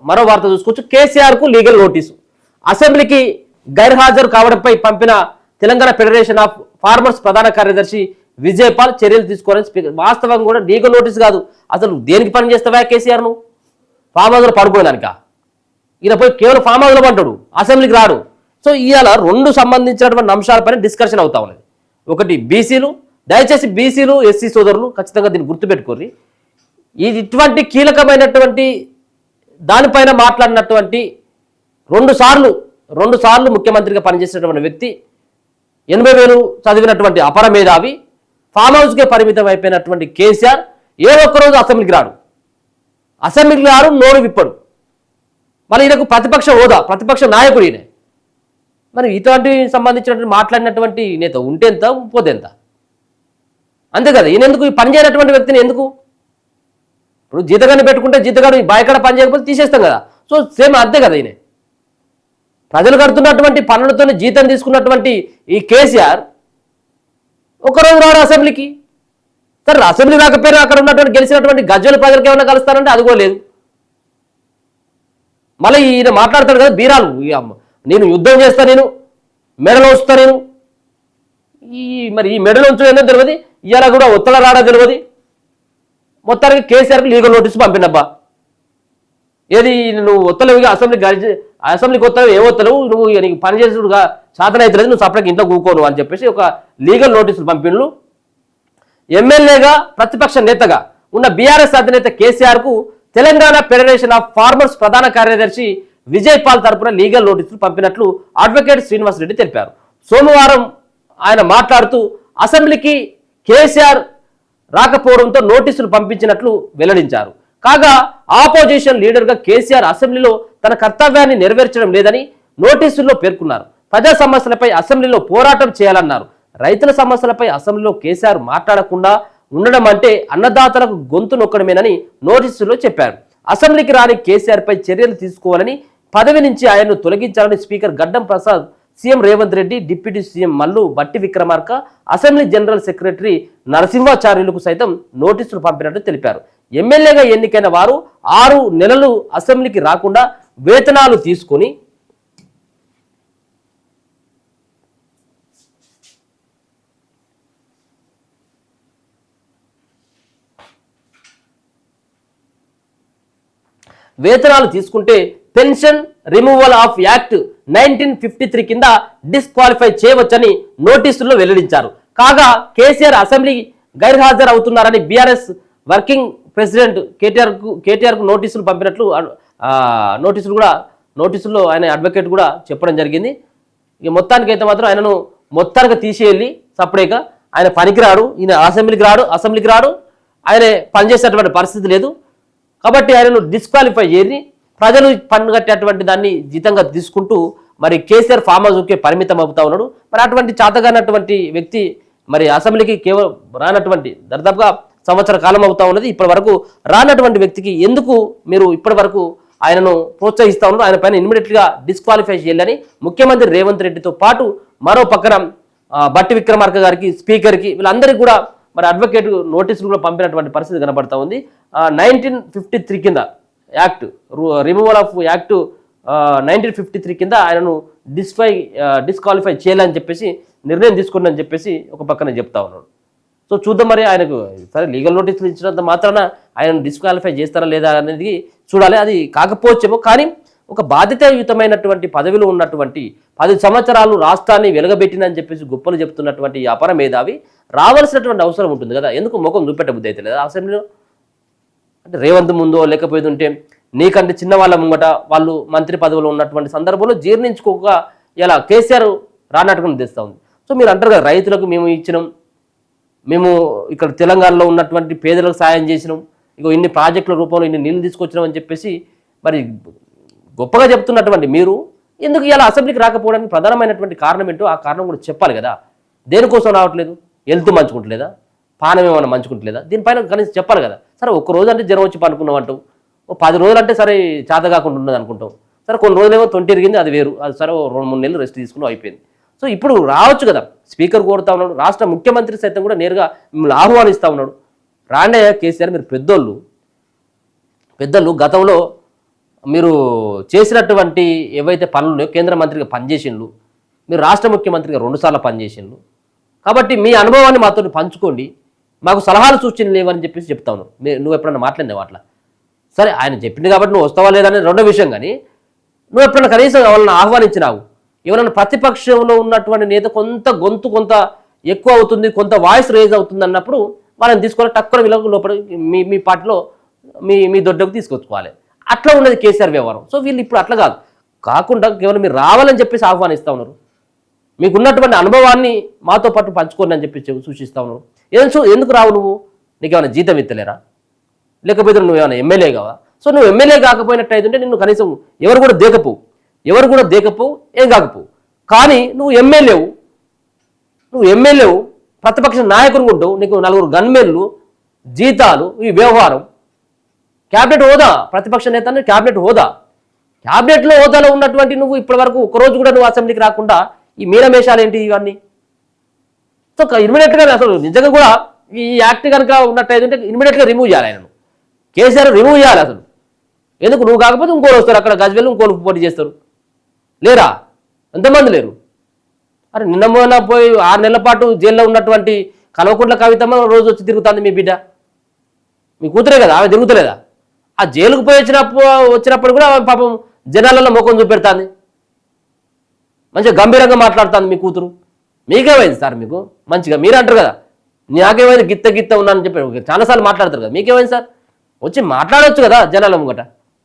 మరో వార్త చూసుకోవచ్చు. కేసీఆర్కు లీగల్ నోటీసు. అసెంబ్లీకి గైర్హాజరు కావడంపై పంపిన తెలంగాణ ఫెడరేషన్ ఆఫ్ ఫార్మర్స్ ప్రధాన కార్యదర్శి విజయపాల్ చర్యలు తీసుకోవాలని స్పీకర్. వాస్తవంగా కూడా లీగల్ నోటీస్ కాదు, అసలు దేనికి పని చేస్తావా కేసీఆర్? నువ్వు ఫామ్ హౌస్లో పడుకోదానిక? ఈయన పోయి కేవలం ఫామ్ హౌస్లో పంటాడు, అసెంబ్లీకి రాడు. సో ఇవాళ రెండు సంబంధించినటువంటి అంశాలపైన డిస్కషన్ అవుతా ఉన్నది. ఒకటి బీసీలు, దయచేసి బీసీలు ఎస్సీ సోదరులు ఖచ్చితంగా దీన్ని గుర్తుపెట్టుకోర్రి. ఇది ఇటువంటి కీలకమైనటువంటి దానిపైన మాట్లాడినటువంటి రెండు సార్లు ముఖ్యమంత్రిగా పనిచేసినటువంటి వ్యక్తి, 80,000 చదివినటువంటి అపర మేధావి, ఫామ్ హౌస్కే పరిమితం అయిపోయినటువంటి కేసీఆర్ ఏ ఒక్కరోజు అసెంబ్లీకి రాడు, నోరు విప్పడు. మళ్ళీ ఈయనకు ప్రతిపక్ష హోదా, ప్రతిపక్ష నాయకుడు ఈయన. మరి ఇటువంటి సంబంధించినటువంటి మాట్లాడినటువంటి నేత ఉంటే ఎంత, పోతే ఎంత? అంతే కదా. ఈయన ఎందుకు పని చేయనటువంటి వ్యక్తిని ఎందుకు? ఇప్పుడు జీతగాన్ని పెట్టుకుంటే జీతగాడు బాయకాడ పని చేయకపోతే తీసేస్తాం కదా. సో సేమ్ అంతే కదా. ఈయన ప్రజలు కడుతున్నటువంటి పనులతో జీతం తీసుకున్నటువంటి ఈ కేసీఆర్ ఒకరోజు రాడు అసెంబ్లీకి. సరే అసెంబ్లీ రాకపోయినా అక్కడ ఉన్నటువంటి గెలిచినటువంటి గజ్జల ప్రజలకు ఏమైనా కలుస్తారంటే అది కూడా లేదు. మళ్ళీ ఈయన మాట్లాడతాడు కదా బీరాలు, నేను యుద్ధం చేస్తా, నేను మెడలో వస్తా, నేను మరి ఈ మెడలో ఉంచడం తెలియదు, ఇవాళ కూడా ఒత్తల రాడా తెలియదు. మొత్తానికి కేసీఆర్కి లీగల్ నోటీసు పంపినబ్బా. ఏది నువ్వు ఒత్తలేవుగా అసెంబ్లీకి వస్తావు, ఏ వస్తలేవు నువ్వు, నీకు పని చేసుడుగా సాధన అవుతలేదు, నువ్వు సపరేట్గా ఇంట్లో కూకోను అని చెప్పేసి ఒక లీగల్ నోటీసులు పంపిణలు. ఎమ్మెల్యేగా ప్రతిపక్ష నేతగా ఉన్న బీఆర్ఎస్ అధినేత కేసీఆర్కు తెలంగాణ ఫెడరేషన్ ఆఫ్ ఫార్మర్స్ ప్రధాన కార్యదర్శి విజయపాల్ తరపున లీగల్ నోటీసులు పంపినట్లు అడ్వకేట్ శ్రీనివాసరెడ్డి తెలిపారు. సోమవారం ఆయన మాట్లాడుతూ అసెంబ్లీకి కేసీఆర్ రాకపోవడంతో నోటీసులు పంపించినట్లు వెల్లడించారు. కాగా ఆపోజిషన్ లీడర్గా కేసీఆర్ అసెంబ్లీలో తన కర్తవ్యాన్ని నెరవేర్చడం లేదని నోటీసుల్లో పేర్కొన్నారు. ప్రజా సమస్యలపై అసెంబ్లీలో పోరాటం చేయాలన్నారు. రైతుల సమస్యలపై అసెంబ్లీలో కేసీఆర్ మాట్లాడకుండా ఉండడం అంటే అన్నదాతలకు గొంతు నొక్కడమేనని నోటీసుల్లో చెప్పారు. అసెంబ్లీకి రాని కేసీఆర్ పై చర్యలు తీసుకోవాలని, పదవి నుంచి ఆయన్ను తొలగించాలని speaker Gaddam Prasad, CM Revanth Reddy, deputy CM Mallu Bhatti Vikramarka, assembly general secretary నరసింహాచార్యులకు సైతం నోటీసులు పంపినట్టు తెలిపారు. ఎమ్మెల్యేగా ఎన్నికైన వారు 6 నెలలు అసెంబ్లీకి రాకుండా వేతనాలు తీసుకొని తీసుకుంటే పెన్షన్ రిమూవల్ ఆఫ్ యాక్ట్ 1953 కింద డిస్క్వాలిఫై చేయవచ్చని నోటీసుల్లో వెల్లడించారు. కాగా కేసీఆర్ అసెంబ్లీ గైర్హాజరు అవుతున్నారని బీఆర్ఎస్ వర్కింగ్ ప్రెసిడెంట్ కేటీఆర్కు నోటీసులు పంపినట్లు నోటీసుల్లో ఆయన అడ్వకేట్ కూడా చెప్పడం జరిగింది. ఇక మొత్తానికైతే మాత్రం ఆయనను మొత్తానికి తీసేయాలి, సపరేట్గా ఆయన పనికిరాడు, ఈయన అసెంబ్లీకి రాడు, ఆయన పనిచేసేటువంటి పరిస్థితి లేదు. కాబట్టి ఆయనను డిస్క్వాలిఫై చేసి ప్రజలు పన్ను కట్టేటువంటి దాన్ని జీతంగా తీసుకుంటూ మరి కేసీఆర్ ఫామ్ హౌస్కే పరిమితం అవుతా ఉన్నాడు. మరి అటువంటి చాతగానటువంటి వ్యక్తి మరి అసెంబ్లీకి కేవలం రానటువంటి దాదాపుగా సంవత్సర కాలం అవుతా ఉన్నది. ఇప్పటి వరకు రానటువంటి వ్యక్తికి ఎందుకు మీరు ఇప్పటి వరకు ఆయనను ప్రోత్సహిస్తూ ఉన్నారు? ఆయన పైన ఇమ్మీడియట్గా డిస్క్వాలిఫై చేయాలని ముఖ్యమంత్రి రేవంత్ రెడ్డితో పాటు మరో పక్కన భట్టి విక్రమార్క గారికి, స్పీకర్కి, వీళ్ళందరికీ కూడా మరి అడ్వకేట్ నోటీసులు కూడా పంపినటువంటి పరిస్థితి కనబడతా ఉంది. 1953 కింద యాక్ట్, రిమూవల్ ఆఫ్ యాక్ట్ 1953 కింద ఆయనను డిస్క్వాలిఫై చేయాలని చెప్పేసి నిర్ణయం తీసుకున్నారని చెప్పేసి ఒక పక్కన చెప్తా ఉన్నాడు. సో చూద్దాం మరి ఆయనకు సరే లీగల్ నోటీసులు ఇచ్చినంత మాత్రాన ఆయనను డిస్క్వాలిఫై చేస్తారా లేదా అనేది చూడాలి. అది కాకపోవచ్చేమో, కానీ ఒక బాధ్యతాయుతమైనటువంటి పదవిలో ఉన్నటువంటి 10 సంవత్సరాలు రాష్ట్రాన్ని వెలగబెట్టినని చెప్పేసి గొప్పలు చెప్తున్నటువంటి అపర మేధావి రావాల్సినటువంటి అవసరం ఉంటుంది కదా. ఎందుకు ముఖం చూపెట్ట బుద్ధి అయితే లేదా అసెంబ్లీలో? అంటే రేవంత్ ముందో లేకపోతే ఉంటే నీకంటే చిన్న వాళ్ళ ముంగట వాళ్ళు మంత్రి పదవిలో ఉన్నటువంటి సందర్భంలో జీర్ణించుకోక ఇలా కేసీఆర్ రానట్టుకుని తెస్తూ ఉంది. సో మీరు అంటారు కదా, రైతులకు మేము ఇచ్చినాం, మేము ఇక్కడ తెలంగాణలో ఉన్నటువంటి పేదలకు సాయం చేసినాం, ఇక ఇన్ని ప్రాజెక్టుల రూపంలో ఇన్ని నీళ్ళు తీసుకొచ్చినాం అని చెప్పేసి మరి గొప్పగా చెప్తున్నటువంటి మీరు ఎందుకు ఇలా అసెంబ్లీకి రాకపోవడానికి ప్రధానమైనటువంటి కారణం ఏంటో ఆ కారణం కూడా చెప్పాలి కదా. దేనికోసం రావట్లేదు? హెల్త్ మంచుకుంటలేదా? పానం ఏమైనా మంచుకుంటలేదా? దీనిపైన కనీసం చెప్పాలి కదా. సరే ఒక్క రోజు అంటే జ్వరం వచ్చి పనుకున్నాం అంటాం, 10 రోజులు అంటే సరే చేత కాకుండా ఉన్నది అనుకుంటాం. సరే కొన్ని రోజులేమో 20 ఇరిగింది, అది వేరు, అది సరే 2-3 నెలలు రెస్ట్ తీసుకుని అయిపోయింది. సో ఇప్పుడు రావచ్చు కదా, స్పీకర్ కోరుతా ఉన్నాడు, రాష్ట్ర ముఖ్యమంత్రి సైతం కూడా నేరుగా మిమ్మల్ని ఆహ్వానిస్తూ ఉన్నాడు. రాండయ్య కేసీఆర్, మీరు పెద్దోళ్ళు గతంలో మీరు చేసినటువంటి ఏవైతే పనులు కేంద్ర మంత్రిగా పనిచేసిండ్రు, మీరు రాష్ట్ర ముఖ్యమంత్రిగా 2 సార్లు పనిచేసిండ్రు. కాబట్టి మీ అనుభవాన్ని మాతో పంచుకోండి, మాకు సలహాలు సూచనలు లేవని చెప్పేసి చెప్తా ఉన్నావు. నువ్వు ఎప్పుడన్నా మాట్లాడినావు అట్లా? సరే ఆయన చెప్పింది కాబట్టి నువ్వు వస్తావా లేదనేది రెండో విషయం, కానీ నువ్వు ఎప్పుడన్నా కనీసం వాళ్ళని ఆహ్వానించినావు? ఎవరైనా ప్రతిపక్షంలో ఉన్నటువంటి నేత కొంత ఎక్కువ అవుతుంది, కొంత వాయిస్ రేజ్ అవుతుంది అన్నప్పుడు వాళ్ళని తీసుకొని టక్కున వీళ్ళకు లోపల మీ పార్టీలో మీ దొడ్డకు తీసుకొచ్చుకోవాలి. అట్లా ఉన్నది కేసీఆర్ వ్యవహారం. సో వీళ్ళు ఇప్పుడు అట్లా కాకుండా కేవలం మీరు రావాలని చెప్పేసి ఆహ్వానిస్తూ ఉన్నారు. మీకున్నటువంటి అనుభవాన్ని మాతో పాటు పంచుకోండి అని చెప్పి సూచిస్తూ ఉన్నారు. ఎందుకు రావు నువ్వు? నీకేమైనా జీతం ఇస్తలేరా? లేకపోతే నువ్వేమైనా ఎమ్మెల్యే కావా? సో నువ్వు ఎమ్మెల్యే కాకపోయినట్టయితే నిన్ను కనీసం ఎవరు కూడా దేకపోవు, ఏం కాకపోవు. కానీ నువ్వు ఎమ్మెల్యేవు, ప్రతిపక్ష నాయకుడు ఉంటావు, నీకు 4 గన్మెన్లు, జీతాలు, ఈ వ్యవహారం, క్యాబినెట్ హోదా, ప్రతిపక్ష నేత క్యాబినెట్ హోదాలో ఉన్నటువంటి నువ్వు ఇప్పటి వరకు ఒకరోజు కూడా నువ్వు అసెంబ్లీకి రాకుండా ఈ మీనమేషాలు ఏంటి ఇవన్నీ? సో ఇమ్మీడియట్గా అసలు నిజంగా కూడా ఈ యాక్ట్ కనుక ఉన్నట్టయితే ఇమ్మీడియట్గా రిమూవ్ చేయాలి ఆయనను. కేసీఆర్ రిమూవ్ చేయాలి అసలు. ఎందుకు? నువ్వు కాకపోతే ఇంకోరు వస్తారు, అక్కడ గజ్వేల్ ఇంకోరు పోటీ చేస్తారు. లేరా? ఎంతమంది లేరు? అరే నిన్న మొన్న పోయి 6 నెలల పాటు జైల్లో ఉన్నటువంటి కల్వకుంట్ల కవితమ్మ రోజు వచ్చి తిరుగుతుంది మీ బిడ్డ, మీ కూతురే కదా, ఆమె తిరుగుతలేదా? ఆ జైలుకు పోయి వచ్చినప్పుడు కూడా పాపం జనాలలో ముఖం చూపెడుతుంది, మంచిగా గంభీరంగా మాట్లాడుతుంది మీ కూతురు. మీకేమైంది సార్? మీకు మంచిగా మీరు అంటారు కదా, నాకేమైంది గిత్త ఉన్నానని చెప్పి చాలాసార్లు మాట్లాడతారు కదా, మీకేమైంది సార్? వచ్చి మాట్లాడవచ్చు కదా జనాల ముంగట.